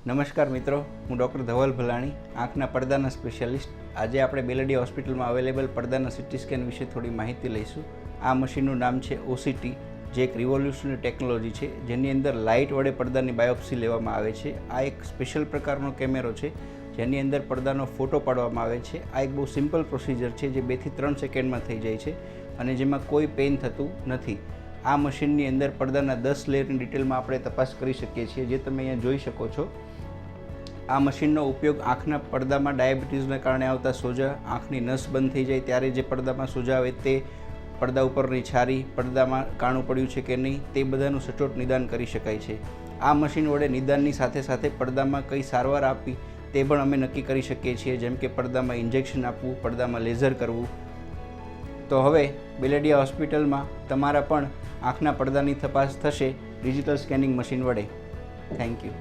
નમસ્કાર મિત્રો, હું ડૉક્ટર ધવલ ભલાણી, આંખના પડદાના સ્પેશિયાલિસ્ટ. આજે આપણે બેલડીયા હોસ્પિટલમાં અવેલેબલ પડદાના સિટી સ્કેન વિશે થોડી માહિતી લઈશું. આ મશીનનું નામ છે ઓસીટી, જે એક રિવોલ્યુશનરી ટેકનોલોજી છે, જેની અંદર લાઇટ વડે પડદાની બાયોપ્સી લેવામાં આવે છે. આ એક સ્પેશિયલ પ્રકારનો કેમેરો છે, જેની અંદર પડદાનો ફોટો પાડવામાં આવે છે. આ એક બહુ સિમ્પલ પ્રોસિજર છે, જે 2 થી 3 સેકન્ડમાં થઈ જાય છે અને જેમાં કોઈ પેઇન થતું નથી. આ મશીનની અંદર પડદાના 10 લેયરની ડિટેલમાં આપણે તપાસ કરી શકીએ છીએ, જે તમે અહીંયા જોઈ શકો છો. આ મશીનનો ઉપયોગ આંખના પડદામાં ડાયાબિટીસના કારણે આવતા સોજા, આંખની નસ બંધ થઈ જાય ત્યારે જે પડદામાં સોજા આવે તે, પડદા ઉપરની છારી, પડદામાં કાણું પડ્યું છે કે નહીં, તે બધાનું સચોટ નિદાન કરી શકાય છે. આ મશીન વડે નિદાનની સાથે સાથે પડદામાં કઈ સારવાર આપવી તે પણ અમે નક્કી કરી શકીએ છીએ, જેમ કે પડદામાં ઇન્જેક્શન આપવું, પડદામાં લેઝર કરવું. તો હવે બેલડીયા હોસ્પિટલમાં તમારા પણ આંખના પડદાની તપાસ થશે ડિજિટલ સ્કેનિંગ મશીન વડે. Thank you.